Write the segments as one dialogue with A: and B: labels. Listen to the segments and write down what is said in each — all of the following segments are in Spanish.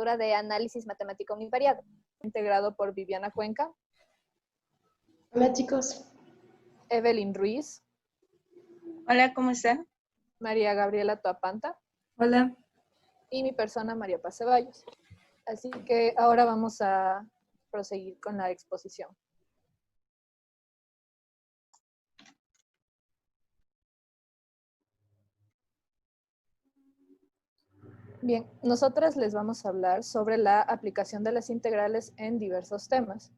A: asignatura de Análisis Matemático Univariado, integrado por Viviana Cuenca.
B: Hola chicos.
A: Evelyn Ruiz.
C: Hola, ¿cómo están?
A: María Gabriela Toapanta.
C: Hola.
A: Y mi persona, María Paz Ceballos. Así que ahora vamos a proseguir con la exposición. Bien, nosotras les vamos a hablar sobre la aplicación de las integrales en diversos temas.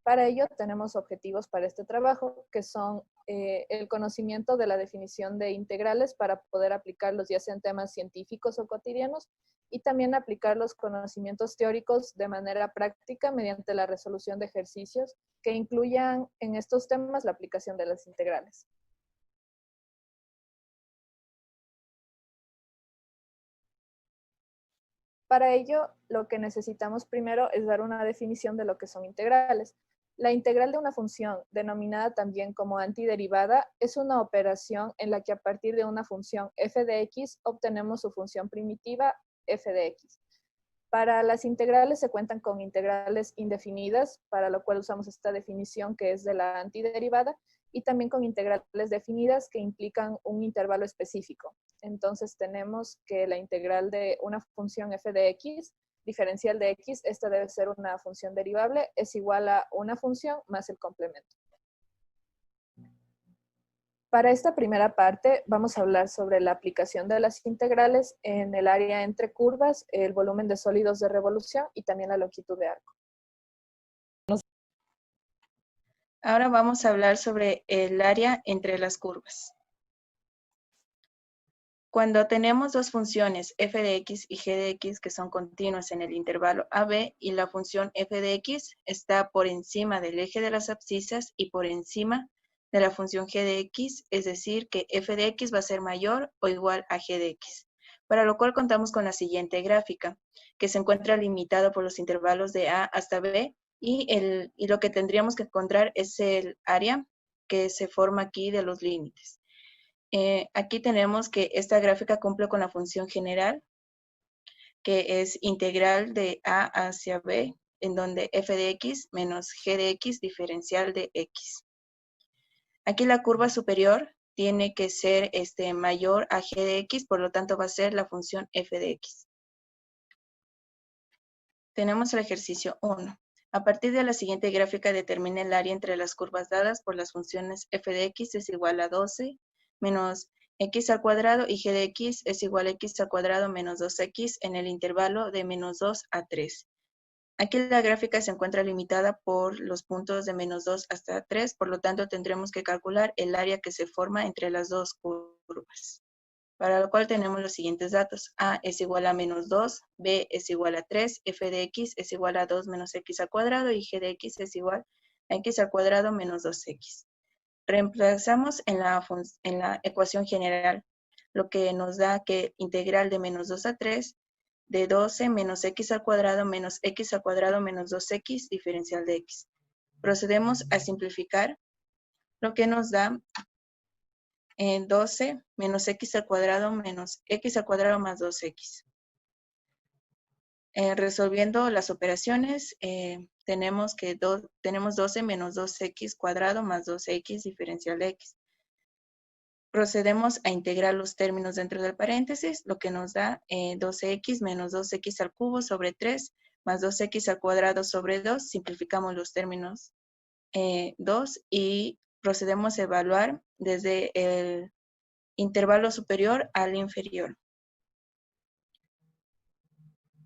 A: Para ello tenemos objetivos para este trabajo, que son el conocimiento de la definición de integrales para poder aplicarlos ya sea en temas científicos o cotidianos, y también aplicar los conocimientos teóricos de manera práctica mediante la resolución de ejercicios que incluyan en estos temas la aplicación de las integrales. Para ello, lo que necesitamos primero es dar una definición de lo que son integrales. La integral de una función, denominada también como antiderivada, es una operación en la que a partir de una función f de x obtenemos su función primitiva f de x. Para las integrales se cuentan con integrales indefinidas, para lo cual usamos esta definición que es de la antiderivada, y también con integrales definidas que implican un intervalo específico. Entonces tenemos que la integral de una función f de x, diferencial de x, esta debe ser una función derivable, es igual a una función más el complemento. Para esta primera parte vamos a hablar sobre la aplicación de las integrales en el área entre curvas, el volumen de sólidos de revolución y también la longitud de arco.
C: Ahora vamos a hablar sobre el área entre las curvas. Cuando tenemos dos funciones f de x y g de x que son continuas en el intervalo AB y la función f de x está por encima del eje de las abscisas y por encima de la función g de x, es decir, que f de x va a ser mayor o igual a g de x. Para lo cual contamos con la siguiente gráfica, que se encuentra limitada por los intervalos de A hasta B, y lo que tendríamos que encontrar es el área que se forma aquí de los límites. Aquí tenemos que esta gráfica cumple con la función general, que es integral de A hacia B, en donde f de x menos g de x diferencial de x. Aquí la curva superior tiene que ser mayor a g de x, por lo tanto va a ser la función f de x. Tenemos el ejercicio 1. A partir de la siguiente gráfica determina el área entre las curvas dadas por las funciones f de x es igual a 12 menos x al cuadrado y g de x es igual a x al cuadrado menos 2x en el intervalo de menos 2 a 3. Aquí la gráfica se encuentra limitada por los puntos de menos 2 hasta 3, por lo tanto tendremos que calcular el área que se forma entre las dos curvas. Para lo cual tenemos los siguientes datos. A es igual a menos 2, B es igual a 3, f de x es igual a 2 menos x al cuadrado y g de x es igual a x al cuadrado menos 2x. Reemplazamos en la ecuación general, lo que nos da que integral de menos 2 a 3 de 12 menos x al cuadrado menos x al cuadrado menos 2x diferencial de x. Procedemos a simplificar, lo que nos da 12 menos x al cuadrado menos x al cuadrado más 2x. Resolviendo las operaciones, tenemos 12 menos 2x cuadrado más 2x diferencial de x. Procedemos a integrar los términos dentro del paréntesis, lo que nos da 12x menos 2x al cubo sobre 3 más 2x al cuadrado sobre 2. Simplificamos los términos 2 y procedemos a evaluar desde el intervalo superior al inferior.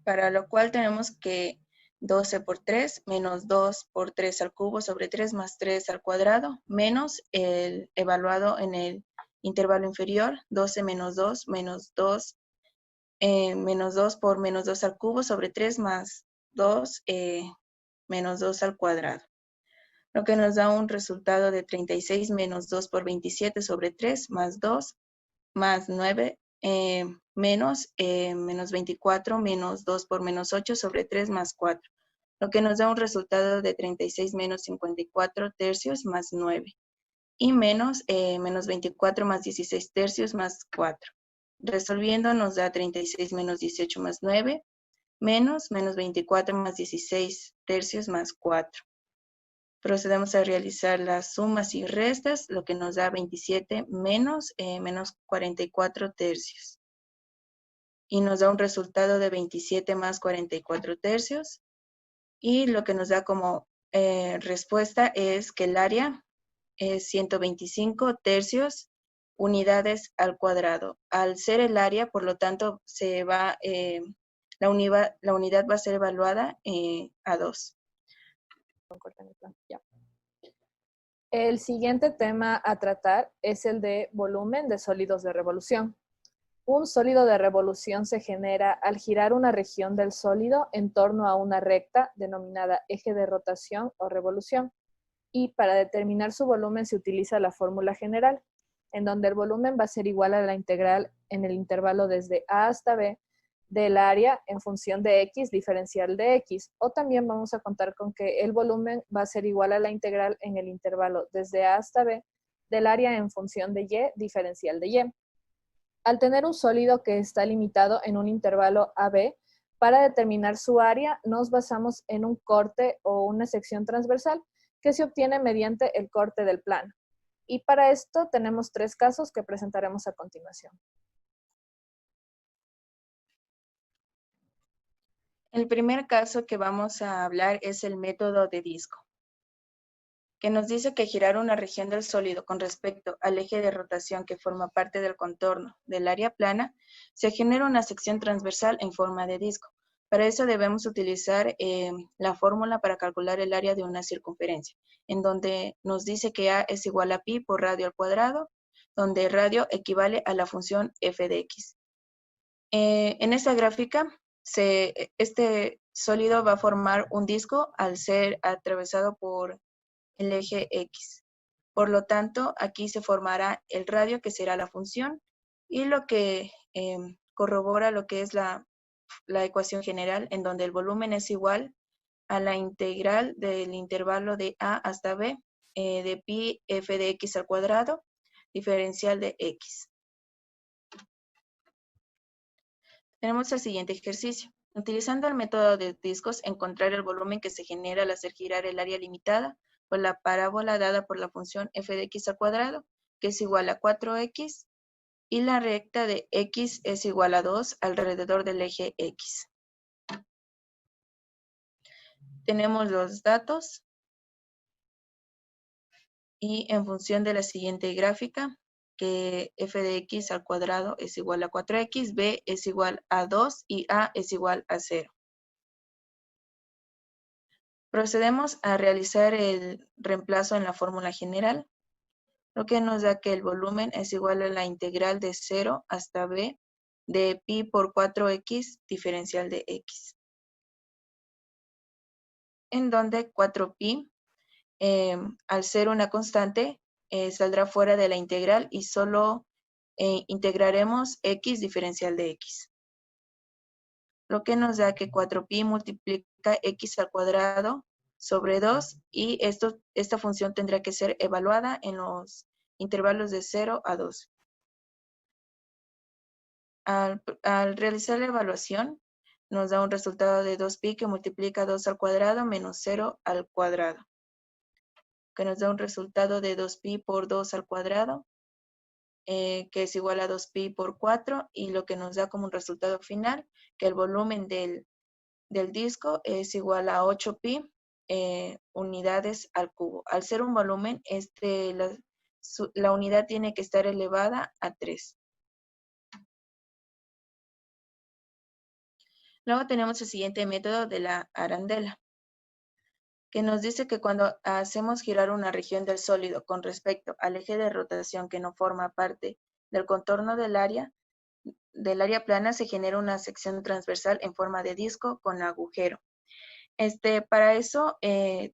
C: Para lo cual tenemos que 12 por 3 menos 2 por 3 al cubo sobre 3 más 3 al cuadrado menos el evaluado en el intervalo inferior, 12 menos 2 menos 2 por menos 2 al cubo sobre 3 más 2 menos 2 al cuadrado. Lo que nos da un resultado de 36 menos 2 por 27 sobre 3 más 2 más 9 menos 24 menos 2 por menos 8 sobre 3 más 4. Lo que nos da un resultado de 36 menos 54 tercios más 9. Y menos 24 más 16 tercios más 4. Resolviendo nos da 36 menos 18 más 9. menos 24 más 16 tercios más 4. Procedemos a realizar las sumas y restas, lo que nos da 27 menos 44 tercios. Y nos da un resultado de 27 más 44 tercios. Y lo que nos da como respuesta es que el área es 125 tercios unidades al cuadrado. Al ser el área, por lo tanto, la unidad va a ser evaluada a 2.
A: Ya. El siguiente tema a tratar es el de volumen de sólidos de revolución. Un sólido de revolución se genera al girar una región del sólido en torno a una recta denominada eje de rotación o revolución. Y para determinar su volumen se utiliza la fórmula general, en donde el volumen va a ser igual a la integral en el intervalo desde A hasta B del área en función de X diferencial de X. O también vamos a contar con que el volumen va a ser igual a la integral en el intervalo desde A hasta B del área en función de Y diferencial de Y. Al tener un sólido que está limitado en un intervalo AB, para determinar su área nos basamos en un corte o una sección transversal que se obtiene mediante el corte del plano. Y para esto tenemos 3 casos que presentaremos a continuación.
C: El primer caso que vamos a hablar es el método de disco, que nos dice que girar una región del sólido con respecto al eje de rotación que forma parte del contorno del área plana, se genera una sección transversal en forma de disco. Para eso debemos utilizar la fórmula para calcular el área de una circunferencia, en donde nos dice que A es igual a pi por radio al cuadrado, donde radio equivale a la función f de x. En esta gráfica, este sólido va a formar un disco al ser atravesado por el eje X. Por lo tanto, aquí se formará el radio, que será la función, y lo que corrobora lo que es la ecuación general, en donde el volumen es igual a la integral del intervalo de A hasta B de pi f de x al cuadrado, diferencial de x. Tenemos el siguiente ejercicio. Utilizando el método de discos, encontrar el volumen que se genera al hacer girar el área limitada por la parábola dada por la función f de x al cuadrado, que es igual a 4x, y la recta de x es igual a 2 alrededor del eje x. Tenemos los datos y en función de la siguiente gráfica, que f de x al cuadrado es igual a 4x, b es igual a 2 y a es igual a 0. Procedemos a realizar el reemplazo en la fórmula general, lo que nos da que el volumen es igual a la integral de 0 hasta b de pi por 4x diferencial de x. En donde 4pi, al ser una constante, saldrá fuera de la integral y solo integraremos x diferencial de x. Lo que nos da que 4pi multiplica x al cuadrado sobre 2 y esta función tendrá que ser evaluada en los intervalos de 0 a 2. Al realizar la evaluación, nos da un resultado de 2pi que multiplica 2 al cuadrado menos 0 al cuadrado, que nos da un resultado de 2pi por 2 al cuadrado, que es igual a 2pi por 4, y lo que nos da como un resultado final, que el volumen del disco es igual a 8pi unidades al cubo. Al ser un volumen, la unidad tiene que estar elevada a 3. Luego tenemos el siguiente método de la arandela, que nos dice que cuando hacemos girar una región del sólido con respecto al eje de rotación que no forma parte del contorno del área plana, se genera una sección transversal en forma de disco con agujero. Para eso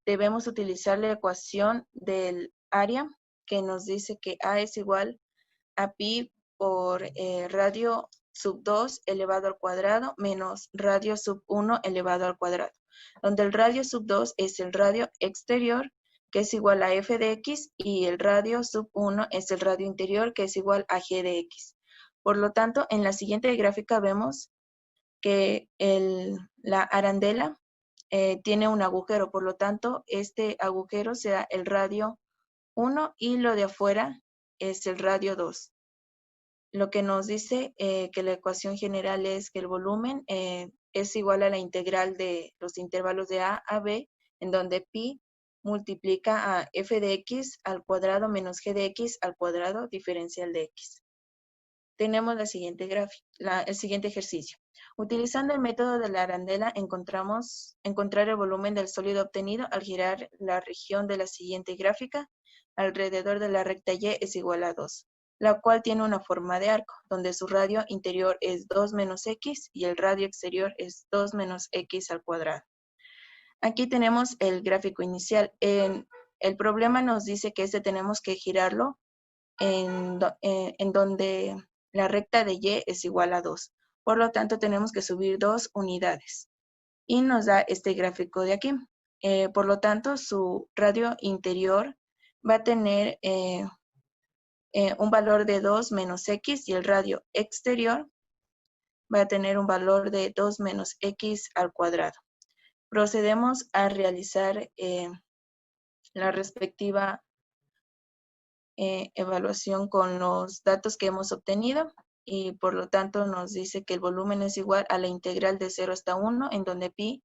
C: debemos utilizar la ecuación del área, que nos dice que A es igual a pi por radio sub 2 elevado al cuadrado menos radio sub 1 elevado al cuadrado, donde el radio sub 2 es el radio exterior, que es igual a f de x, y el radio sub 1 es el radio interior, que es igual a g de x. Por lo tanto, en la siguiente gráfica vemos que la arandela tiene un agujero, por lo tanto, este agujero será el radio 1 y lo de afuera es el radio 2. Lo que nos dice que la ecuación general es que el volumen es igual a la integral de los intervalos de a b, en donde pi multiplica a f de x al cuadrado menos g de x al cuadrado diferencial de x. Tenemos la siguiente el siguiente ejercicio. Utilizando el método de la arandela, encontrar el volumen del sólido obtenido al girar la región de la siguiente gráfica alrededor de la recta y es igual a 2, la cual tiene una forma de arco, donde su radio interior es 2 menos x y el radio exterior es 2 menos x al cuadrado. Aquí tenemos el gráfico inicial. El problema nos dice que tenemos que girarlo en donde la recta de y es igual a 2. Por lo tanto, tenemos que subir 2 unidades. Y nos da este gráfico de aquí. Por lo tanto, su radio interior va a tener un valor de 2 menos x y el radio exterior va a tener un valor de 2 menos x al cuadrado. Procedemos a realizar la respectiva evaluación con los datos que hemos obtenido y por lo tanto nos dice que el volumen es igual a la integral de 0 hasta 1, en donde pi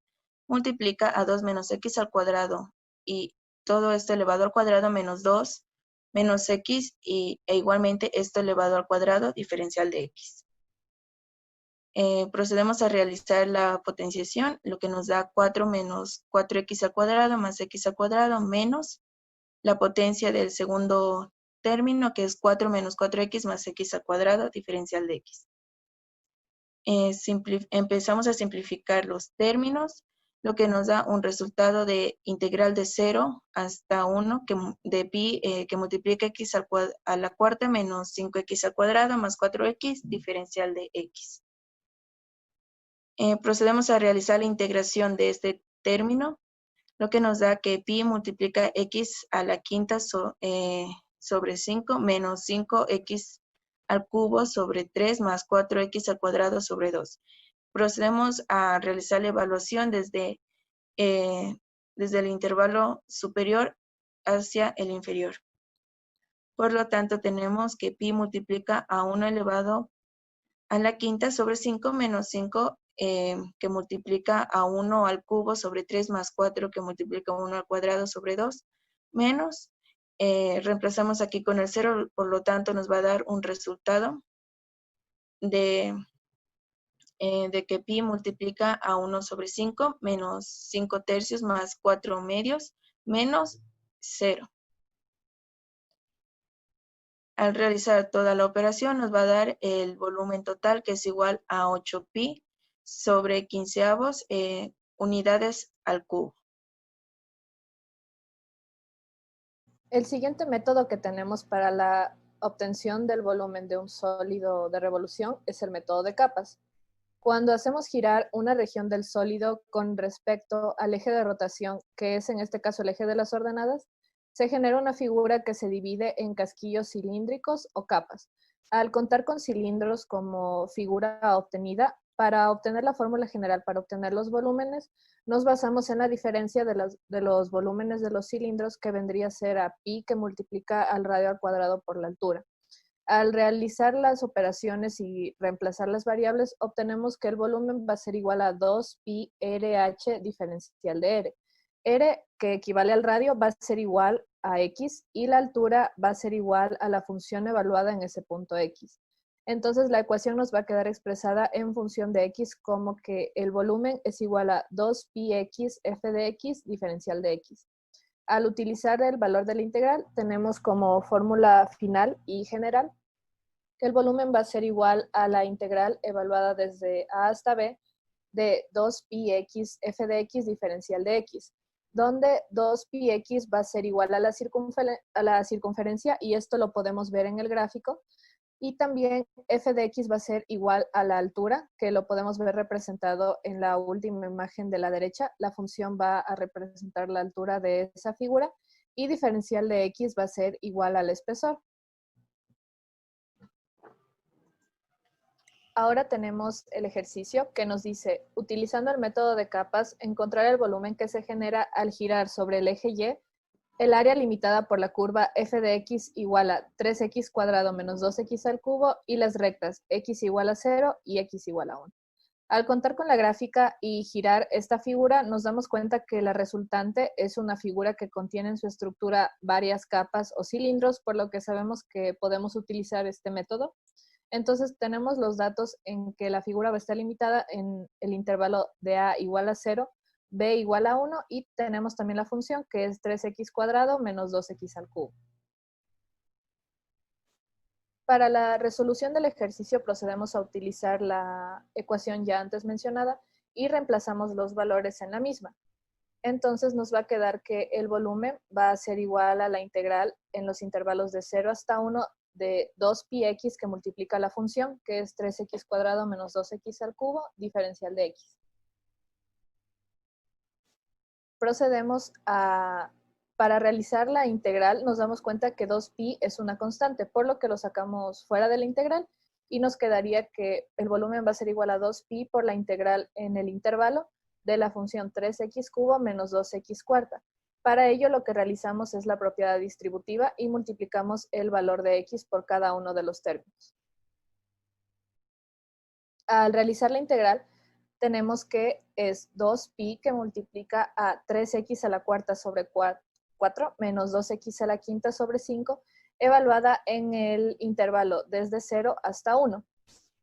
C: multiplica a 2 menos x al cuadrado y todo esto elevado al cuadrado menos 2 menos x e igualmente esto elevado al cuadrado diferencial de x. Procedemos a realizar la potenciación, lo que nos da 4 menos 4x al cuadrado más x al cuadrado menos la potencia del segundo término, que es 4 menos 4x más x al cuadrado diferencial de x. Empezamos a simplificar los términos, lo que nos da un resultado de integral de 0 hasta 1 de pi que multiplica x a la cuarta menos 5x al cuadrado más 4x diferencial de x. Procedemos a realizar la integración de este término, lo que nos da que pi multiplica x a la quinta sobre 5 menos 5x al cubo sobre 3 más 4x al cuadrado sobre 2. Procedemos a realizar la evaluación desde el intervalo superior hacia el inferior. Por lo tanto, tenemos que pi multiplica a 1 elevado a la quinta sobre 5 menos 5 que multiplica a 1 al cubo sobre 3 más 4 que multiplica a 1 al cuadrado sobre 2 menos, reemplazamos aquí con el 0, por lo tanto nos va a dar un resultado de que pi multiplica a 1 sobre 5 menos 5 tercios más 4 medios menos 0. Al realizar toda la operación nos va a dar el volumen total, que es igual a 8 pi sobre 15avos unidades al cubo.
A: El siguiente método que tenemos para la obtención del volumen de un sólido de revolución es el método de capas. Cuando hacemos girar una región del sólido con respecto al eje de rotación, que es en este caso el eje de las ordenadas, se genera una figura que se divide en casquillos cilíndricos o capas. Al contar con cilindros como figura obtenida, para obtener la fórmula general para obtener los volúmenes, nos basamos en la diferencia de los volúmenes de los cilindros, que vendría a ser a pi, que multiplica al radio al cuadrado por la altura. Al realizar las operaciones y reemplazar las variables, obtenemos que el volumen va a ser igual a 2pi RH diferencial de R. R, que equivale al radio, va a ser igual a X y la altura va a ser igual a la función evaluada en ese punto X. Entonces la ecuación nos va a quedar expresada en función de X como que el volumen es igual a 2πx f de X diferencial de X. Al utilizar el valor de la integral, tenemos como fórmula final y general que el volumen va a ser igual a la integral evaluada desde A hasta B de 2πx f de X diferencial de X, donde 2πx va a ser igual a la circunferencia y esto lo podemos ver en el gráfico. Y también f de x va a ser igual a la altura, que lo podemos ver representado en la última imagen de la derecha. La función va a representar la altura de esa figura y diferencial de x va a ser igual al espesor. Ahora tenemos el ejercicio que nos dice, utilizando el método de capas, encontrar el volumen que se genera al girar sobre el eje Y, el área limitada por la curva f de x igual a 3x cuadrado menos 2x al cubo y las rectas x igual a 0 y x igual a 1. Al contar con la gráfica y girar esta figura, nos damos cuenta que la resultante es una figura que contiene en su estructura varias capas o cilindros, por lo que sabemos que podemos utilizar este método. Entonces tenemos los datos en que la figura va a estar limitada en el intervalo de a igual a 0, b igual a 1 y tenemos también la función que es 3x cuadrado menos 2x al cubo. Para la resolución del ejercicio procedemos a utilizar la ecuación ya antes mencionada y reemplazamos los valores en la misma. Entonces nos va a quedar que el volumen va a ser igual a la integral en los intervalos de 0 hasta 1 de 2πx que multiplica la función, que es 3x cuadrado menos 2x al cubo, diferencial de x. Procedemos a, para realizar la integral, nos damos cuenta que 2pi es una constante, por lo que lo sacamos fuera de la integral y nos quedaría que el volumen va a ser igual a 2pi por la integral en el intervalo de la función 3x cubo menos 2x cuarta. Para ello lo que realizamos es la propiedad distributiva y multiplicamos el valor de x por cada uno de los términos. Al realizar la integral, tenemos que es 2pi que multiplica a 3x a la cuarta sobre 4 menos 2x a la quinta sobre 5, evaluada en el intervalo desde 0 hasta 1.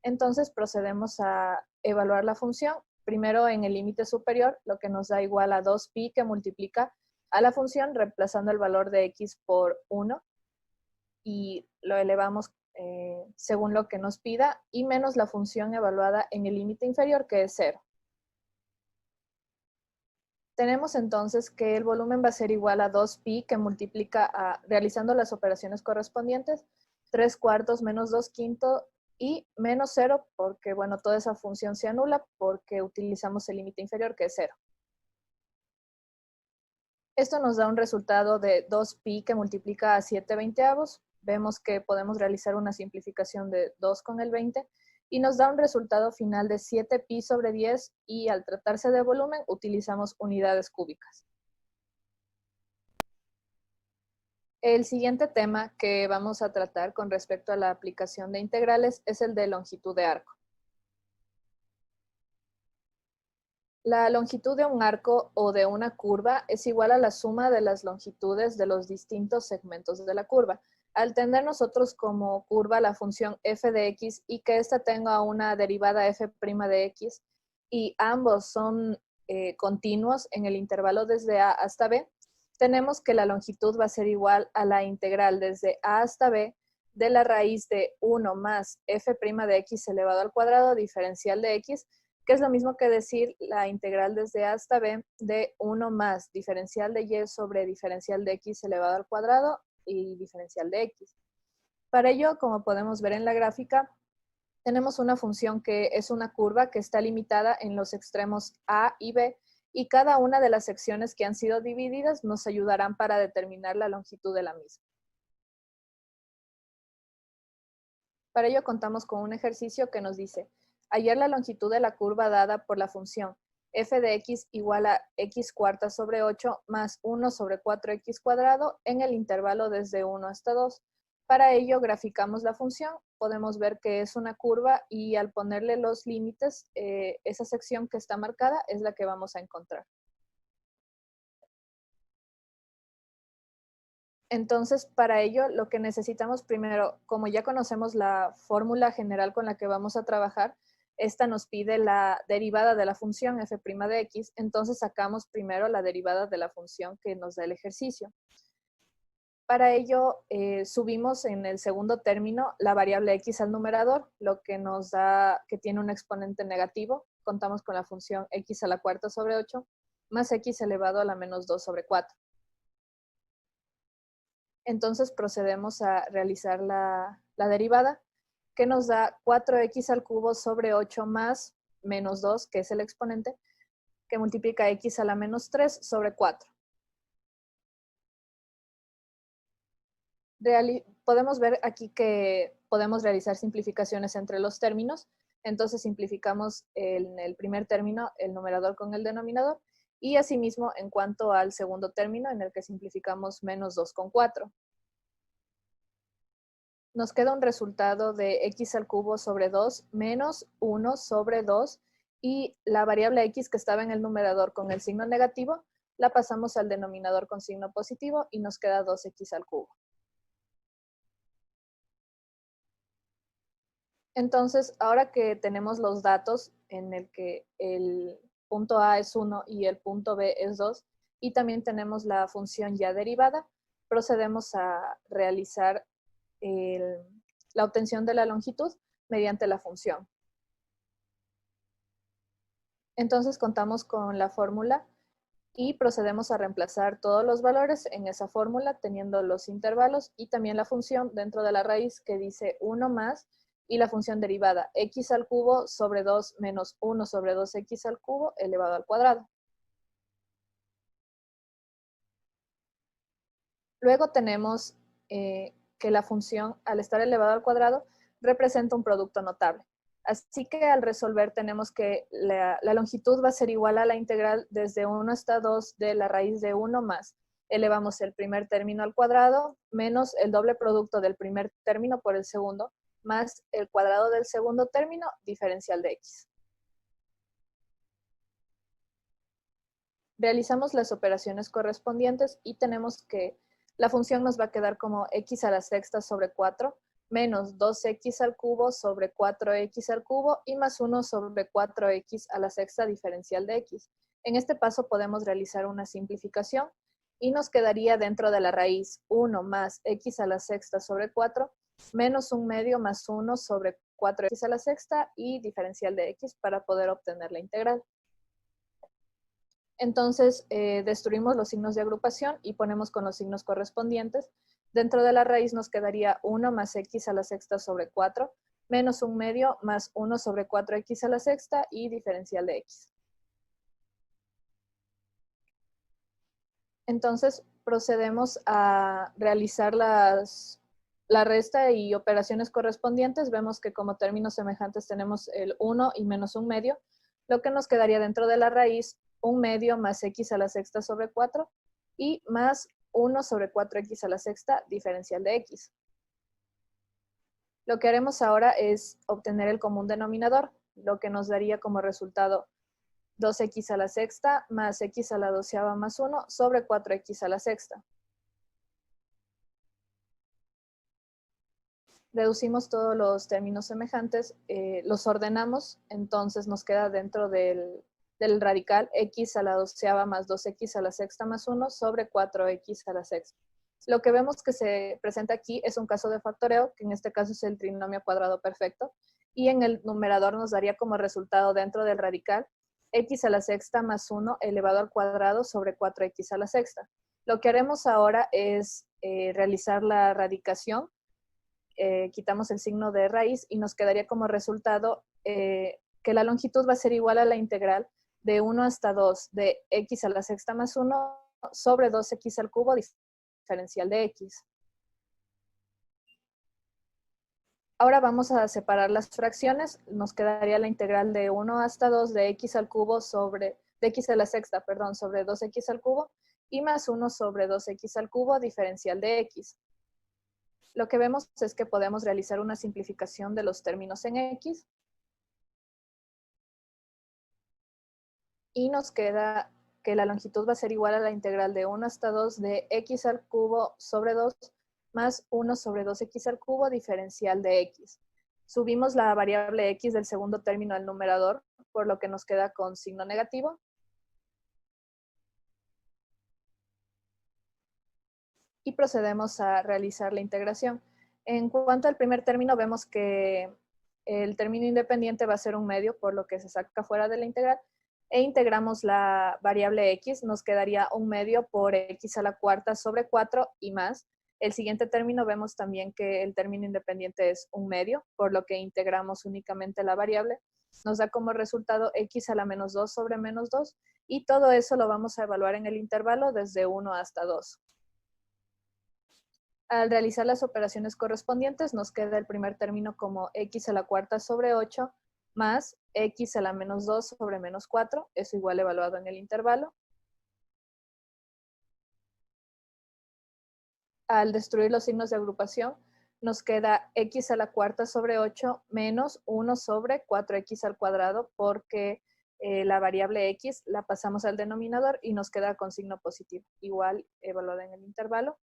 A: Entonces procedemos a evaluar la función, primero en el límite superior, lo que nos da igual a 2pi que multiplica a la función reemplazando el valor de x por 1 y lo elevamos según lo que nos pida y menos la función evaluada en el límite inferior que es 0. Tenemos entonces que el volumen va a ser igual a 2pi que multiplica realizando las operaciones correspondientes, 3 cuartos menos 2 quintos y menos 0 porque, bueno, toda esa función se anula porque utilizamos el límite inferior que es 0. Esto nos da un resultado de 2pi que multiplica a 7/20. Vemos que podemos realizar una simplificación de 2 con el 20 y nos da un resultado final de 7pi sobre 10 y al tratarse de volumen utilizamos unidades cúbicas. El siguiente tema que vamos a tratar con respecto a la aplicación de integrales es el de longitud de arco. La longitud de un arco o de una curva es igual a la suma de las longitudes de los distintos segmentos de la curva. Al tener nosotros como curva la función f de x y que ésta tenga una derivada f' de x y ambos son continuos en el intervalo desde a hasta b, tenemos que la longitud va a ser igual a la integral desde a hasta b de la raíz de 1 más f' de x elevado al cuadrado diferencial de x, que es lo mismo que decir la integral desde a hasta b de 1 más diferencial de y sobre diferencial de x elevado al cuadrado y diferencial de x. Para ello, como podemos ver en la gráfica, tenemos una función que es una curva que está limitada en los extremos a y b, y cada una de las secciones que han sido divididas nos ayudarán para determinar la longitud de la misma. Para ello contamos con un ejercicio que nos dice, hallar la longitud de la curva dada por la función f de x igual a x cuarta sobre 8 más 1 sobre 4x cuadrado en el intervalo desde 1 hasta 2. Para ello graficamos la función, podemos ver que es una curva y al ponerle los límites, esa sección que está marcada es la que vamos a encontrar. Entonces, para ello, lo que necesitamos primero, como ya conocemos la fórmula general con la que vamos a trabajar, esta nos pide la derivada de la función f' de x, entonces sacamos primero la derivada de la función que nos da el ejercicio. Para ello, subimos en el segundo término la variable x al numerador, lo que nos da que tiene un exponente negativo. Contamos con la función x a la cuarta sobre 8 más x elevado a la menos 2 sobre 4. Entonces procedemos a realizar la derivada, que nos da 4x al cubo sobre 8 más menos 2, que es el exponente, que multiplica x a la menos 3 sobre 4. Podemos ver aquí que podemos realizar simplificaciones entre los términos. Entonces simplificamos en el primer término el numerador con el denominador, y asimismo en cuanto al segundo término, en el que simplificamos menos 2 con 4. Nos queda un resultado de x al cubo sobre 2 menos 1 sobre 2, y la variable x que estaba en el numerador con el signo negativo, la pasamos al denominador con signo positivo y nos queda 2x al cubo. Entonces, ahora que tenemos los datos en el que el punto A es 1 y el punto B es 2, y también tenemos la función ya derivada, procedemos a realizar la obtención de la longitud mediante la función. Entonces, contamos con la fórmula y procedemos a reemplazar todos los valores en esa fórmula, teniendo los intervalos y también la función dentro de la raíz que dice 1 más, y la función derivada x al cubo sobre 2 menos 1 sobre 2x al cubo elevado al cuadrado. Luego tenemos que la función, al estar elevado al cuadrado, representa un producto notable. Así que al resolver tenemos que la longitud va a ser igual a la integral desde 1 hasta 2 de la raíz de 1 más. Elevamos el primer término al cuadrado menos el doble producto del primer término por el segundo, más el cuadrado del segundo término, diferencial de x. Realizamos las operaciones correspondientes y tenemos que la función nos va a quedar como x a la sexta sobre 4 menos 2x al cubo sobre 4x al cubo y más 1 sobre 4x a la sexta diferencial de x. En este paso podemos realizar una simplificación y nos quedaría dentro de la raíz 1 más x a la sexta sobre 4 menos 1 medio más 1 sobre 4x a la sexta y diferencial de x para poder obtener la integral. Entonces, destruimos los signos de agrupación y ponemos con los signos correspondientes. Dentro de la raíz nos quedaría 1 más x a la sexta sobre 4, menos 1 medio más 1 sobre 4x a la sexta y diferencial de x. Entonces, procedemos a realizar la resta y operaciones correspondientes. Vemos que como términos semejantes tenemos el 1 y menos 1 medio, lo que nos quedaría dentro de la raíz 1 medio más x a la sexta sobre 4 y más 1 sobre 4x a la sexta diferencial de x. Lo que haremos ahora es obtener el común denominador, lo que nos daría como resultado 2x a la sexta más x a la doceava más 1 sobre 4x a la sexta. Reducimos todos los términos semejantes, los ordenamos, entonces nos queda dentro del radical x a la doceava más 2x a la sexta más 1 sobre 4x a la sexta. Lo que vemos que se presenta aquí es un caso de factoreo, que en este caso es el trinomio cuadrado perfecto, y en el numerador nos daría como resultado dentro del radical x a la sexta más 1 elevado al cuadrado sobre 4x a la sexta. Lo que haremos ahora es realizar la radicación, quitamos el signo de raíz y nos quedaría como resultado que la longitud va a ser igual a la integral de 1 hasta 2 de x a la sexta más 1 sobre 2x al cubo diferencial de x. Ahora vamos a separar las fracciones. Nos quedaría la integral de 1 hasta 2 de x al cubo sobre, de x a la sexta, perdón, sobre 2x al cubo y más 1 sobre 2x al cubo diferencial de x. Lo que vemos es que podemos realizar una simplificación de los términos en x y nos queda que la longitud va a ser igual a la integral de 1 hasta 2 de x al cubo sobre 2 más 1 sobre 2x al cubo diferencial de x. Subimos la variable x del segundo término al numerador, por lo que nos queda con signo negativo. Y procedemos a realizar la integración. En cuanto al primer término, vemos que el término independiente va a ser un medio, por lo que se saca fuera de la integral, e integramos la variable x, nos quedaría un medio por x a la cuarta sobre 4 y más. El siguiente término vemos también que el término independiente es un medio, por lo que integramos únicamente la variable. Nos da como resultado x a la menos 2 sobre menos 2, y todo eso lo vamos a evaluar en el intervalo desde 1 hasta 2. Al realizar las operaciones correspondientes, nos queda el primer término como x a la cuarta sobre 8 más x a la menos 2 sobre menos 4, eso igual evaluado en el intervalo. Al destruir los signos de agrupación, nos queda x a la cuarta sobre 8 menos 1 sobre 4x al cuadrado, porque la variable x la pasamos al denominador y nos queda con signo positivo, igual evaluada en el intervalo.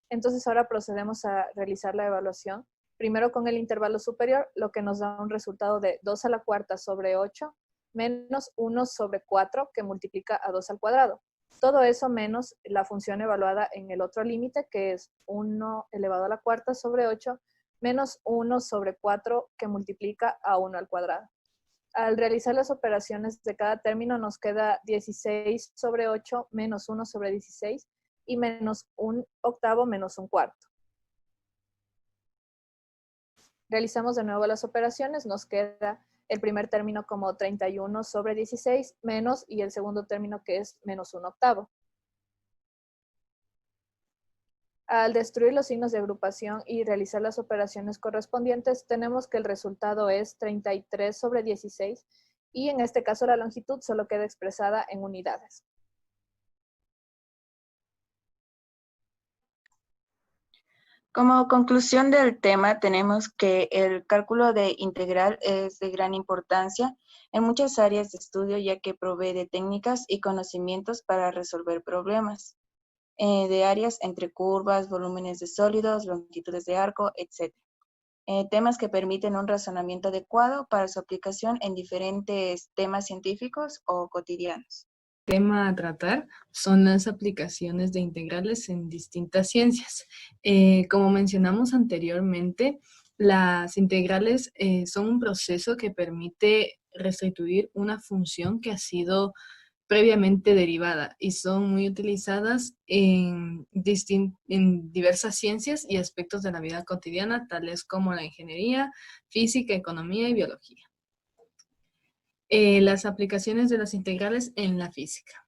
A: Entonces ahora procedemos a realizar la evaluación, primero con el intervalo superior, lo que nos da un resultado de 2 a la cuarta sobre 8 menos 1 sobre 4 que multiplica a 2 al cuadrado. Todo eso menos la función evaluada en el otro límite, que es 1 elevado a la cuarta sobre 8 menos 1 sobre 4 que multiplica a 1 al cuadrado. Al realizar las operaciones de cada término nos queda 16 sobre 8 menos 1 sobre 16 y menos 1 octavo menos 1 cuarto. Realizamos de nuevo las operaciones, nos queda el primer término como 31 sobre 16 menos y el segundo término que es menos 1 octavo. Al destruir los signos de agrupación y realizar las operaciones correspondientes, tenemos que el resultado es 33 sobre 16 y en este caso la longitud solo queda expresada en unidades.
C: Como conclusión del tema, tenemos que el cálculo de integral es de gran importancia en muchas áreas de estudio, ya que provee de técnicas y conocimientos para resolver problemas de áreas entre curvas, volúmenes de sólidos, longitudes de arco, etc. Temas que permiten un razonamiento adecuado para su aplicación en diferentes temas científicos o cotidianos.
D: Tema a tratar son las aplicaciones de integrales en distintas ciencias. Como mencionamos anteriormente, las integrales son un proceso que permite restituir una función que ha sido previamente derivada y son muy utilizadas en diversas ciencias y aspectos de la vida cotidiana, tales como la ingeniería, física, economía y biología. Las aplicaciones de las integrales en la física.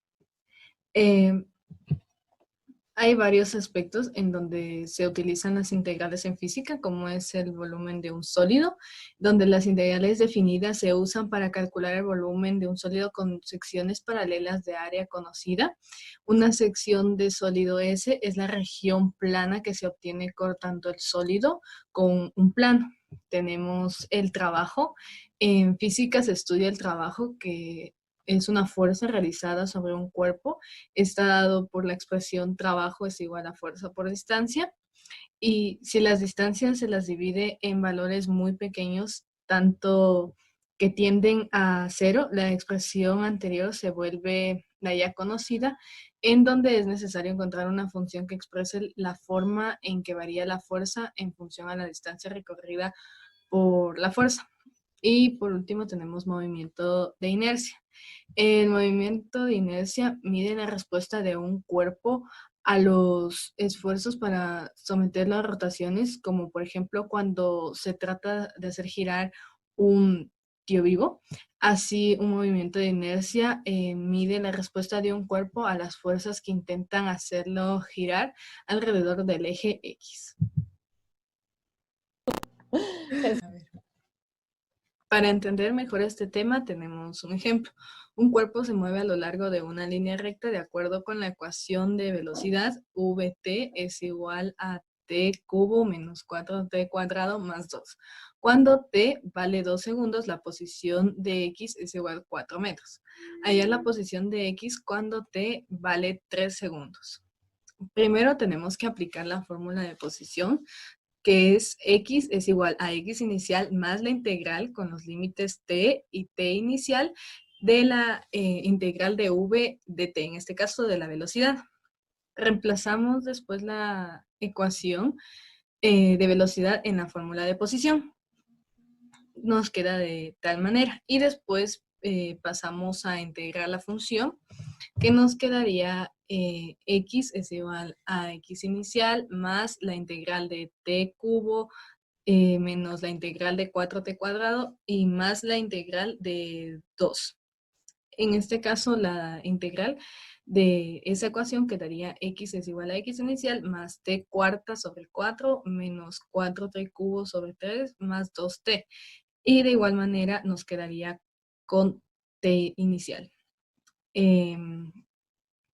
D: Hay varios aspectos en donde se utilizan las integrales en física, como es el volumen de un sólido, donde las integrales definidas se usan para calcular el volumen de un sólido con secciones paralelas de área conocida. Una sección de sólido S es la región plana que se obtiene cortando el sólido con un plano. Tenemos el trabajo. En física se estudia el trabajo, que es una fuerza realizada sobre un cuerpo. Está dado por la expresión trabajo es igual a fuerza por distancia. Y si las distancias se las divide en valores muy pequeños, tanto que tienden a cero, la expresión anterior se vuelve la ya conocida, en donde es necesario encontrar una función que exprese la forma en que varía la fuerza en función a la distancia recorrida por la fuerza. Y por último tenemos movimiento de inercia. El movimiento de inercia mide la respuesta de un cuerpo a los esfuerzos para someterlo a rotaciones, como por ejemplo cuando se trata de hacer girar un tío vivo. Así, un movimiento de inercia mide la respuesta de un cuerpo a las fuerzas que intentan hacerlo girar alrededor del eje X. Para entender mejor este tema tenemos un ejemplo. Un cuerpo se mueve a lo largo de una línea recta de acuerdo con la ecuación de velocidad. Vt es igual a t cubo menos 4t cuadrado más 2. Cuando t vale 2 segundos, la posición de x es igual a 4 metros. Hallar la posición de x cuando t vale 3 segundos. Primero tenemos que aplicar la fórmula de posición, que es x es igual a x inicial más la integral con los límites t y t inicial de la integral de v de t, en este caso de la velocidad. Reemplazamos después la ecuación de velocidad en la fórmula de posición. Nos queda de tal manera. Y después pasamos a integrar la función, que nos quedaría x es igual a x inicial más la integral de t cubo menos la integral de 4t cuadrado y más la integral de 2. En este caso, la integral de esa ecuación quedaría x es igual a x inicial más t cuarta sobre 4 menos 4t cubo sobre 3 más 2t. Y de igual manera nos quedaría con t inicial.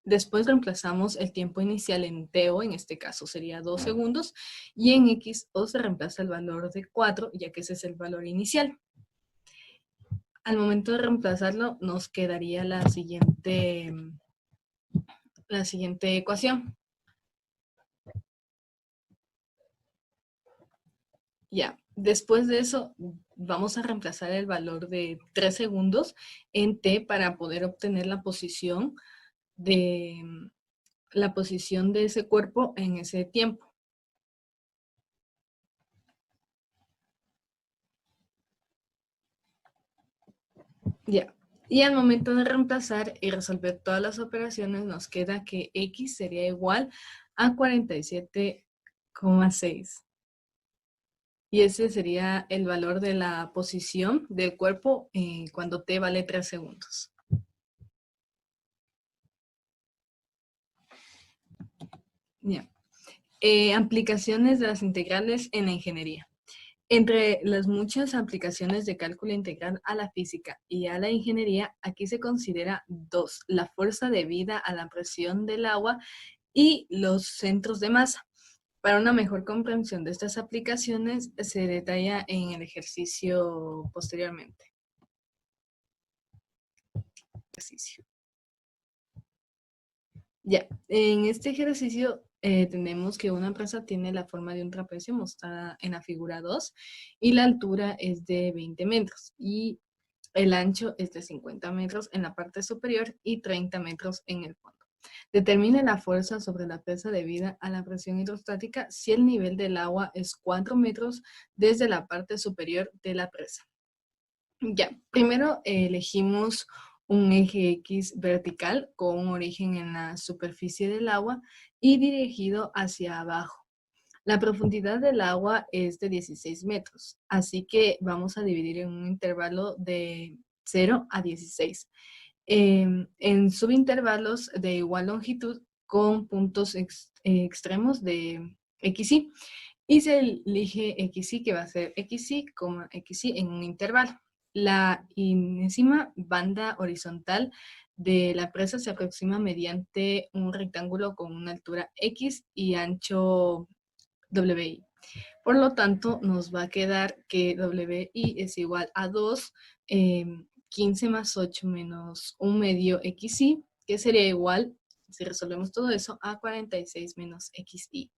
D: Después reemplazamos el tiempo inicial en TO, en este caso sería 2 segundos, y en XO se reemplaza el valor de 4, ya que ese es el valor inicial. Al momento de reemplazarlo, nos quedaría la siguiente ecuación. Ya, después de eso, vamos a reemplazar el valor de 3 segundos en T para poder obtener la posición de ese cuerpo en ese tiempo. Ya. Y al momento de reemplazar y resolver todas las operaciones, nos queda que X sería igual a 47,6. Y ese sería el valor de la posición del cuerpo cuando T vale 3 segundos. Ya. Aplicaciones de las integrales en la ingeniería. Entre las muchas aplicaciones de cálculo integral a la física y a la ingeniería, aquí se considera dos: la fuerza debida a la presión del agua y los centros de masa. Para una mejor comprensión de estas aplicaciones, se detalla en el ejercicio posteriormente. Ya, en este ejercicio tenemos que una presa tiene la forma de un trapecio mostrada en la figura 2 y la altura es de 20 metros y el ancho es de 50 metros en la parte superior y 30 metros en el fondo. Determine la fuerza sobre la presa debida a la presión hidrostática si el nivel del agua es 4 metros desde la parte superior de la presa. Ya, primero elegimos un eje X vertical con un origen en la superficie del agua y dirigido hacia abajo. La profundidad del agua es de 16 metros, así que vamos a dividir en un intervalo de 0 a 16. En subintervalos de igual longitud con puntos extremos de XY. Y se elige XY, que va a ser XY, XY en un intervalo. La enésima banda horizontal de la presa se aproxima mediante un rectángulo con una altura X y ancho WI. Por lo tanto, nos va a quedar que WI es igual a 2, 15 más 8 menos 1 medio XI, que sería igual, si resolvemos todo eso, a 46 menos XI.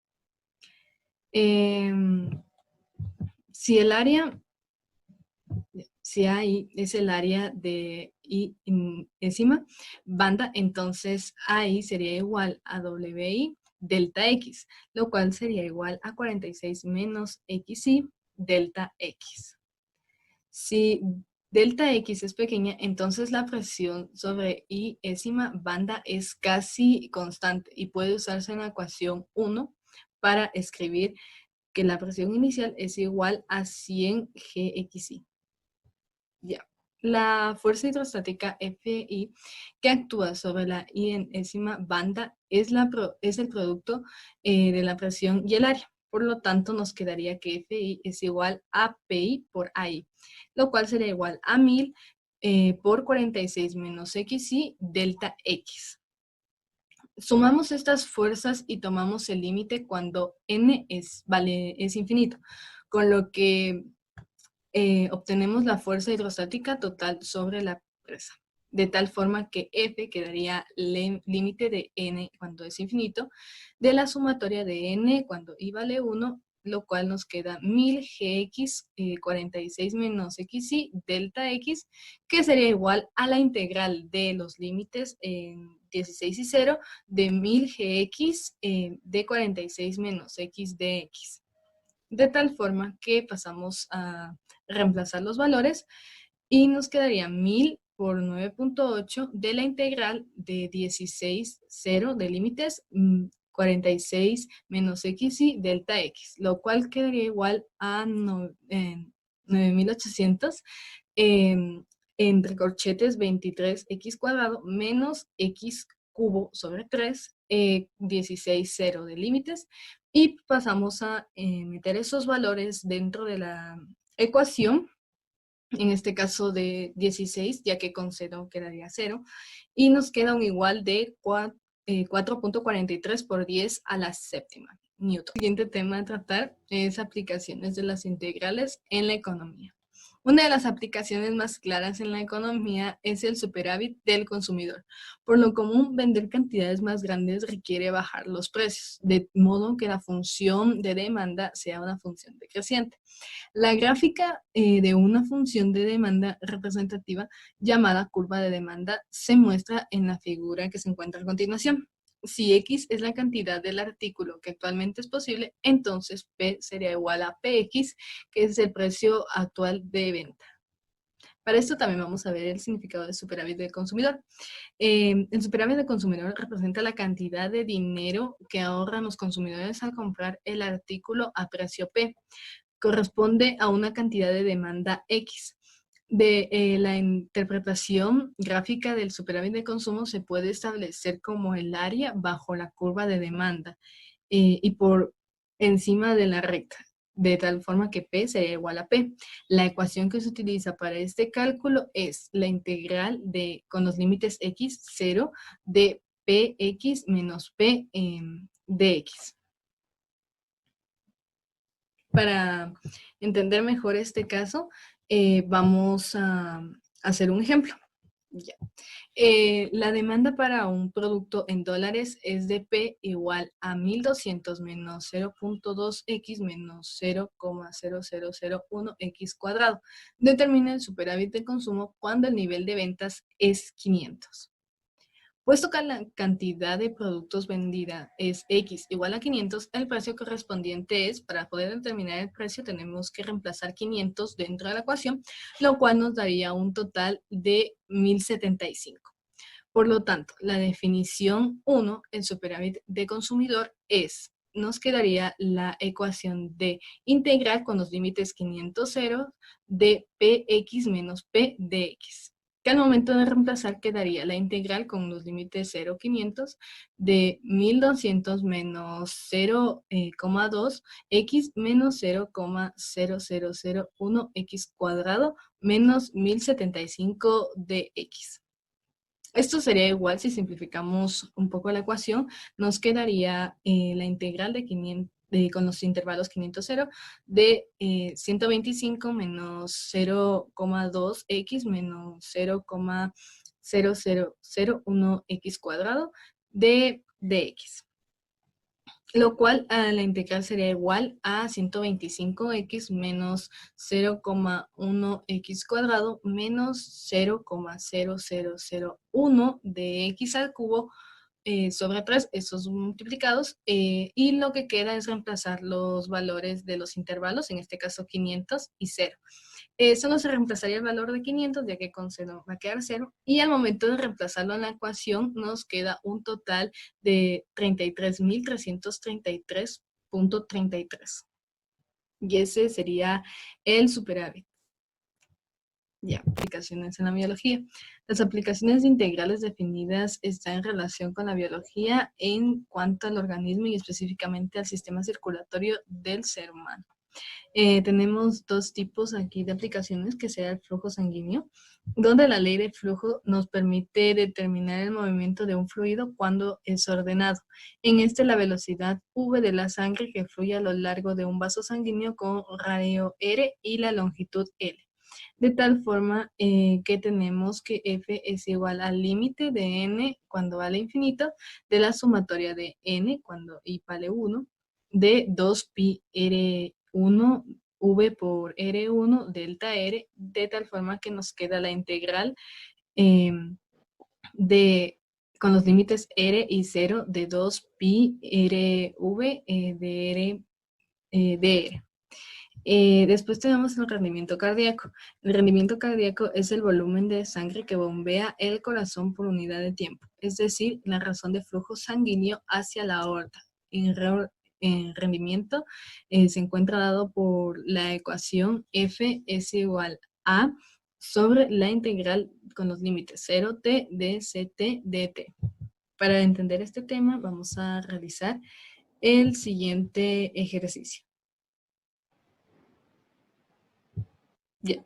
D: Si el área, si AI es el área de I enésima banda, entonces AI sería igual a WI delta X, lo cual sería igual a 46 menos XI delta X. Si delta X es pequeña, entonces la presión sobre I enésima banda es casi constante y puede usarse en la ecuación 1 para escribir que la presión inicial es igual a 100 GXI. Ya. La fuerza hidrostática FI que actúa sobre la I enésima banda es el producto de la presión y el área. Por lo tanto, nos quedaría que FI es igual a PI por AI, lo cual sería igual a 1000 por 46 menos XI delta X. Sumamos estas fuerzas y tomamos el límite cuando n es infinito, con lo que obtenemos la fuerza hidrostática total sobre la presa, de tal forma que F quedaría límite de n cuando es infinito, de la sumatoria de n cuando I vale 1, lo cual nos queda 1000 GX 46 menos XI delta X, que sería igual a la integral de los límites en 16 y 0 de 1000 GX de 46 menos X de X. De tal forma que pasamos a reemplazar los valores y nos quedaría 1000 por 9.8 de la integral de 16, 0 de límites 46 menos XY delta X, lo cual quedaría igual a 9800 entre corchetes 23x cuadrado menos x cubo sobre 3, 16, 0 de límites, y pasamos a meter esos valores dentro de la ecuación en este caso de 16, ya que con 0 quedaría 0, y nos queda un igual de 4.43 por 10 a la séptima newton. El siguiente tema a tratar es aplicaciones de las integrales en la economía. Una de las aplicaciones más claras en la economía es el superávit del consumidor. Por lo común, vender cantidades más grandes requiere bajar los precios, de modo que la función de demanda sea una función decreciente. La gráfica de una función de demanda representativa llamada curva de demanda se muestra en la figura que se encuentra a continuación. Si X es la cantidad del artículo que actualmente es posible, entonces P sería igual a PX, que es el precio actual de venta. Para esto también vamos a ver el significado de superávit del consumidor. El superávit del consumidor representa la cantidad de dinero que ahorran los consumidores al comprar el artículo a precio P. Corresponde a una cantidad de demanda X. De la interpretación gráfica del superávit de consumo se puede establecer como el área bajo la curva de demanda y por encima de la recta, de tal forma que P sería igual a P. La ecuación que se utiliza para este cálculo es la integral de, con los límites X, 0, de PX menos P de X. Para entender mejor este caso, vamos a hacer un ejemplo. Ya. La demanda para un producto en dólares es de P igual a 1200 menos 0.2x menos 0,0001x cuadrado. Determina el superávit de consumo cuando el nivel de ventas es 500. Puesto que la cantidad de productos vendida es X igual a 500, el precio correspondiente es, para poder determinar el precio, tenemos que reemplazar 500 dentro de la ecuación, lo cual nos daría un total de 1075. Por lo tanto, la definición 1, el superávit de consumidor, es, nos quedaría la ecuación de integral con los límites 500 ceros de Px menos P de X. Que al momento de reemplazar quedaría la integral con los límites 0, 500 de 1200 menos 0,2 x menos 0,0001 x cuadrado menos 1075 de x. Esto sería igual si simplificamos un poco la ecuación, nos quedaría la integral de 500 con los intervalos 500, 0 de 125 menos 0,2x menos 0,0001x cuadrado de x. Lo cual la integral sería igual a 125x menos 0,1x cuadrado menos 0,0001 de x al cubo sobre 3, esos multiplicados, y lo que queda es reemplazar los valores de los intervalos, en este caso 500 y 0. Solo se reemplazaría el valor de 500, ya que con 0 va a quedar 0, y al momento de reemplazarlo en la ecuación nos queda un total de 33.333.33. Y ese sería el superávit. Ya, aplicaciones en la biología. Las aplicaciones integrales definidas están en relación con la biología en cuanto al organismo y específicamente al sistema circulatorio del ser humano. Tenemos dos tipos aquí de aplicaciones, que sea el flujo sanguíneo, donde la ley de flujo nos permite determinar el movimiento de un fluido cuando es ordenado. En este, la velocidad V de la sangre que fluye a lo largo de un vaso sanguíneo con radio R y la longitud L. De tal forma que tenemos que F es igual al límite de N cuando vale infinito, de la sumatoria de N cuando I vale 1, de 2pi R1 V por R1 delta R, de tal forma que nos queda la integral con los límites R y 0 de 2pi RV de R de R. Después tenemos el rendimiento cardíaco. El rendimiento cardíaco es el volumen de sangre que bombea el corazón por unidad de tiempo, es decir, la razón de flujo sanguíneo hacia la aorta. En rendimiento se encuentra dado por la ecuación F es igual a sobre la integral con los límites 0t de ct dt. Para entender este tema vamos a realizar el siguiente ejercicio. Bien.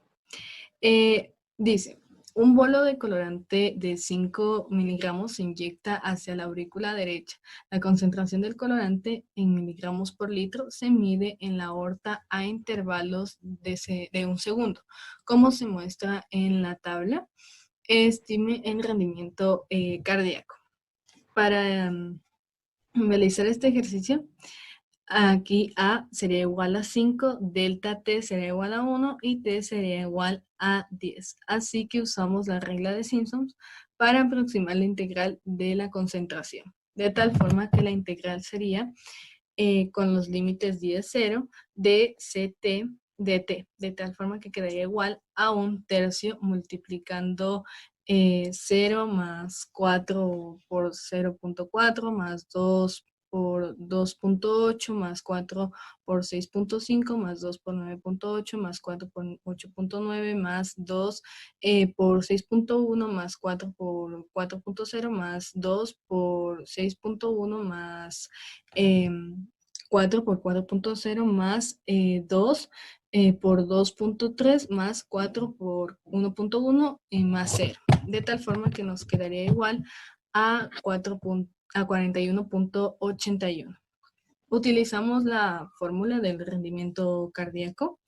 D: Dice, un bolo de colorante de 5 miligramos se inyecta hacia la aurícula derecha. La concentración del colorante en miligramos por litro se mide en la aorta a intervalos de 1 segundo. Como se muestra en la tabla, estime el rendimiento cardíaco. Para realizar este ejercicio, aquí A sería igual a 5, delta T sería igual a 1 y T sería igual a 10. Así que usamos la regla de Simpson para aproximar la integral de la concentración. De tal forma que la integral sería con los límites 10, 0 de CT dt. De tal forma que quedaría igual a 1/3 multiplicando 0 más 4 por 0.4 más 2 por 2.8 más 4 por 6.5 más 2 por 9.8 más 4 por 8.9 más 2 por 6.1 más 4 por 4.0 más 2 por 6.1 más 4 por 4.0 más 2 por 2.3 más 4 por 1.1 y más 0. De tal forma que nos quedaría igual a 41.81. Utilizamos la fórmula del rendimiento cardíaco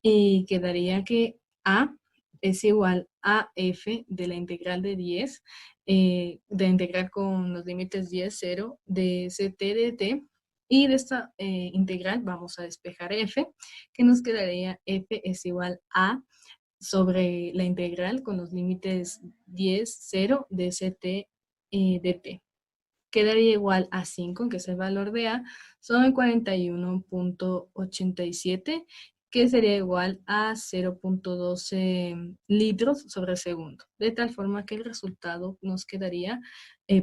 D: y quedaría que A es igual a F de la integral de 10, de integral con los límites 10, 0, de CT dt. Y de esta integral vamos a despejar F, que nos quedaría F es igual a sobre la integral con los límites 10, 0 de CT dt. Quedaría igual a 5, que es el valor de A, sobre 41.87, que sería igual a 0.12 litros sobre segundo. De tal forma que el resultado nos quedaría,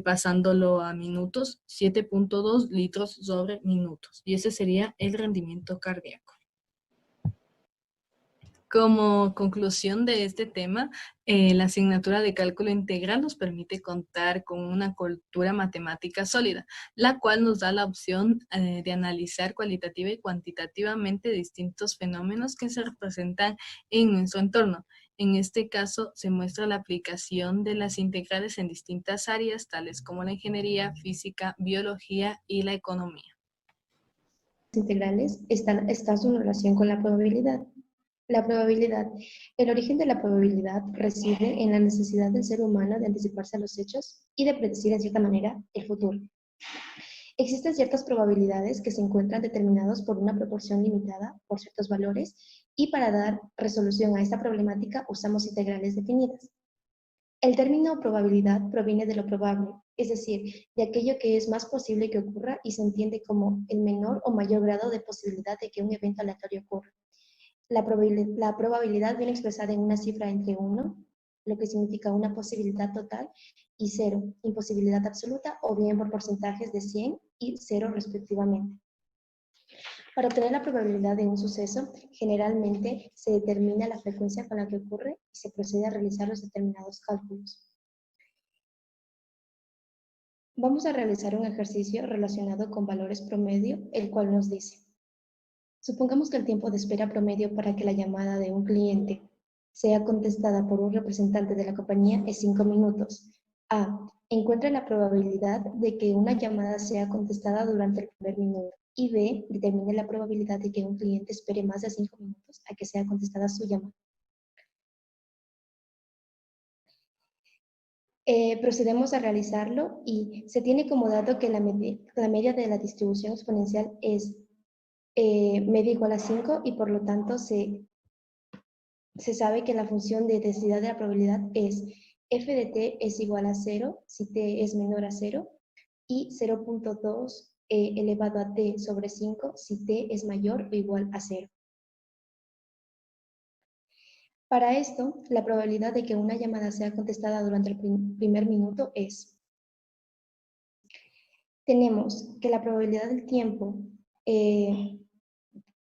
D: pasándolo a minutos, 7.2 litros sobre minutos. Y ese sería el rendimiento cardíaco. Como conclusión de este tema, la asignatura de cálculo integral nos permite contar con una cultura matemática sólida, la cual nos da la opción de analizar cualitativa y cuantitativamente distintos fenómenos que se representan en nuestro entorno. En este caso, se muestra la aplicación de las integrales en distintas áreas, tales como la ingeniería, física, biología y la economía.
B: Integrales está su relación con la probabilidad. La probabilidad. El origen de la probabilidad reside en la necesidad del ser humano de anticiparse a los hechos y de predecir en cierta manera el futuro. Existen ciertas probabilidades que se encuentran determinadas por una proporción limitada por ciertos valores y para dar resolución a esta problemática usamos integrales definidas. El término probabilidad proviene de lo probable, es decir, de aquello que es más posible que ocurra y se entiende como el menor o mayor grado de posibilidad de que un evento aleatorio ocurra. La probabilidad viene expresada en una cifra entre 1, lo que significa una posibilidad total, y 0, imposibilidad absoluta, o bien por porcentajes de 100 y 0 respectivamente. Para obtener la probabilidad de un suceso, generalmente se determina la frecuencia con la que ocurre y se procede a realizar los determinados cálculos. Vamos a realizar un ejercicio relacionado con valores promedio, el cual nos dice: supongamos que el tiempo de espera promedio para que la llamada de un cliente sea contestada por un representante de la compañía es 5 minutos. A. Encuentra la probabilidad de que una llamada sea contestada durante el primer minuto. Y B. Determine la probabilidad de que un cliente espere más de 5 minutos a que sea contestada su llamada. Procedemos a realizarlo y se tiene como dato que la media de la distribución exponencial es media igual a 5 y por lo tanto se sabe que la función de densidad de la probabilidad es f de t es igual a 0 si t es menor a 0 y 0.2 elevado a t sobre 5 si t es mayor o igual a 0. Para esto, la probabilidad de que una llamada sea contestada durante el primer minuto es: tenemos que la probabilidad del tiempo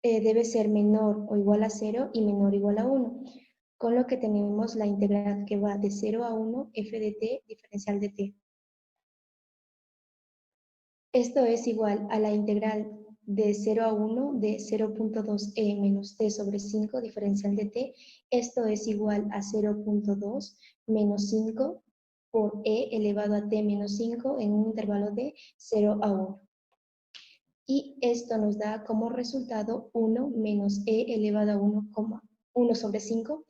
B: debe ser menor o igual a 0 y menor o igual a 1, con lo que tenemos la integral que va de 0 a 1 f de t diferencial de t. Esto es igual a la integral de 0 a 1 de 0.2e menos t sobre 5 diferencial de t. Esto es igual a 0.2 menos 5 por e elevado a t menos 5 en un intervalo de 0 a 1. Y esto nos da como resultado 1 menos e elevado a 1 sobre 5,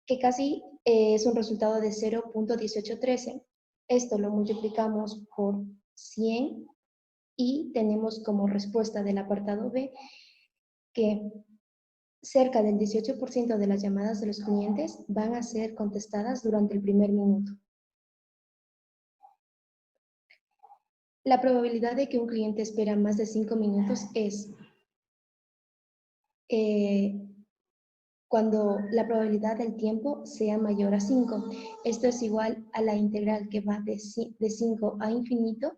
B: que casi es un resultado de 0.1813. Esto lo multiplicamos por 100 y tenemos como respuesta del apartado B que cerca del 18% de las llamadas de los clientes van a ser contestadas durante el primer minuto. La probabilidad de que un cliente espera más de 5 minutos es cuando la probabilidad del tiempo sea mayor a 5. Esto es igual a la integral que va de 5 a infinito,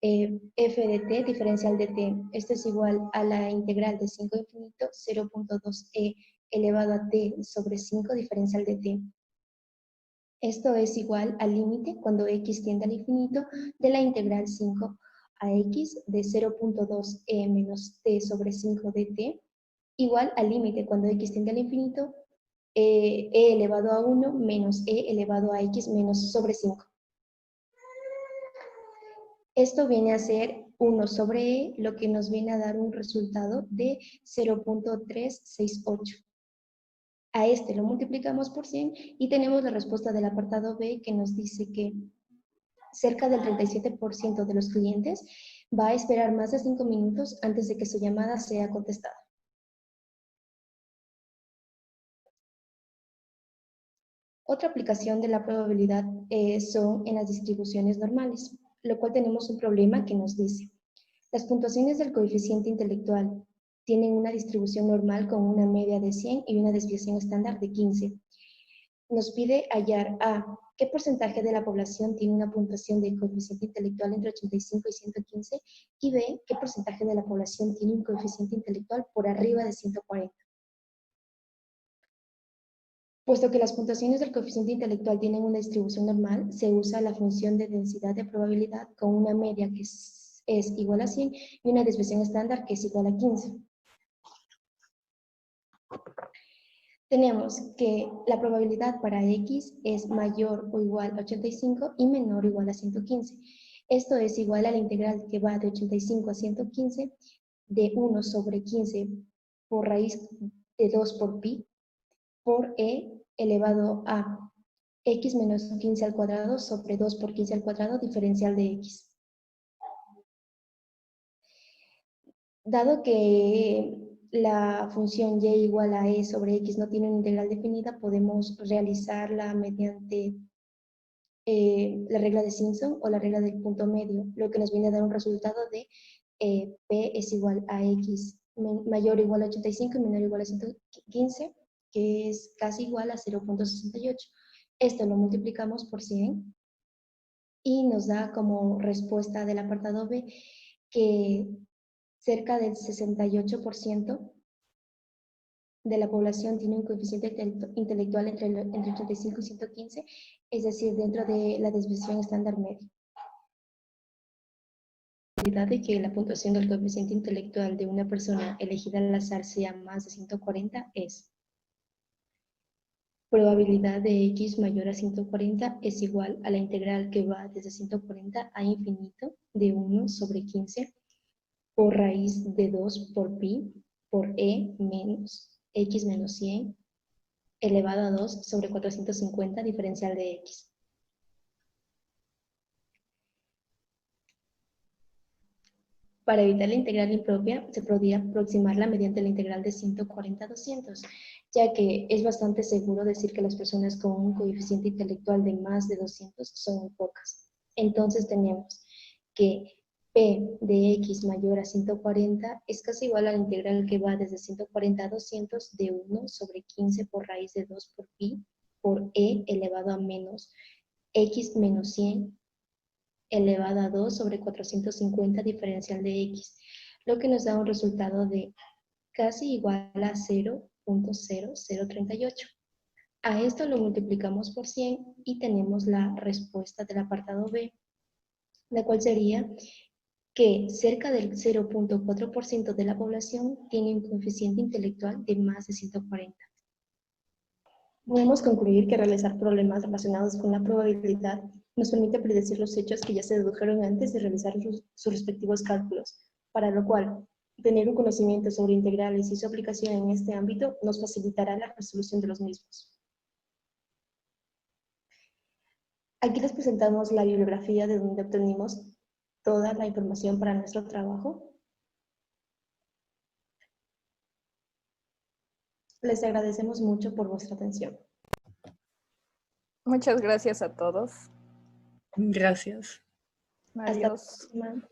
B: f de t diferencial de t. Esto es igual a la integral de 5 a infinito 0.2e elevado a t sobre 5 diferencial de t. Esto es igual al límite cuando x tiende al infinito de la integral 5 a x de 0.2e menos t sobre 5 de t, igual al límite cuando x tiende al infinito, e elevado a 1 menos e elevado a x menos sobre 5. Esto viene a ser 1 sobre e, lo que nos viene a dar un resultado de 0.368. A este lo multiplicamos por 100 y tenemos la respuesta del apartado B que nos dice que cerca del 37% de los clientes va a esperar más de 5 minutos antes de que su llamada sea contestada. Otra aplicación de la probabilidad son en las distribuciones normales, lo cual tenemos un problema que nos dice: las puntuaciones del coeficiente intelectual tienen una distribución normal con una media de 100 y una desviación estándar de 15. Nos pide hallar a qué porcentaje de la población tiene una puntuación de coeficiente intelectual entre 85 y 115 y b qué porcentaje de la población tiene un coeficiente intelectual por arriba de 140. Puesto que las puntuaciones del coeficiente intelectual tienen una distribución normal, se usa la función de densidad de probabilidad con una media que es igual a 100 y una desviación estándar que es igual a 15. Tenemos que la probabilidad para x es mayor o igual a 85 y menor o igual a 115. Esto es igual a la integral que va de 85 a 115 de 1 sobre 15 por raíz de 2 por pi por e elevado a x menos 15 al cuadrado sobre 2 por 15 al cuadrado diferencial de x. Dado que la función y igual a e sobre x no tiene una integral definida, podemos realizarla mediante la regla de Simpson o la regla del punto medio, lo que nos viene a dar un resultado de p es igual a x mayor o igual a 85 y menor o igual a 115, que es casi igual a 0.68. Esto lo multiplicamos por 100 y nos da como respuesta del apartado B que cerca del 68% de la población tiene un coeficiente intelectual entre 85 y 115, es decir, dentro de la desviación estándar media. La probabilidad de que la puntuación del coeficiente intelectual de una persona elegida al azar sea más de 140 es: probabilidad de x mayor a 140 es igual a la integral que va desde 140 a infinito de 1 sobre 15 por raíz de 2 por pi por e menos x menos 100 elevado a 2 sobre 450 diferencial de x. Para evitar la integral impropia, se podría aproximarla mediante la integral de 140 a 200, ya que es bastante seguro decir que las personas con un coeficiente intelectual de más de 200 son muy pocas. Entonces tenemos que p de x mayor a 140 es casi igual a la integral que va desde 140 a 200 de 1 sobre 15 por raíz de 2 por pi por e elevado a menos x menos 100 elevado a 2 sobre 450 diferencial de x, lo que nos da un resultado de casi igual a 0.0038. A esto lo multiplicamos por 100 y tenemos la respuesta del apartado B, la cual sería que cerca del 0.4% de la población tiene un coeficiente intelectual de más de 140. Podemos concluir que realizar problemas relacionados con la probabilidad nos permite predecir los hechos que ya se dedujeron antes de realizar sus respectivos cálculos, para lo cual tener un conocimiento sobre integrales y su aplicación en este ámbito nos facilitará la resolución de los mismos. Aquí les presentamos la bibliografía de donde obtenimos toda la información para nuestro trabajo. Les agradecemos mucho por vuestra atención.
A: Muchas gracias a todos.
D: Gracias.
A: Adiós.
B: Hasta la próxima.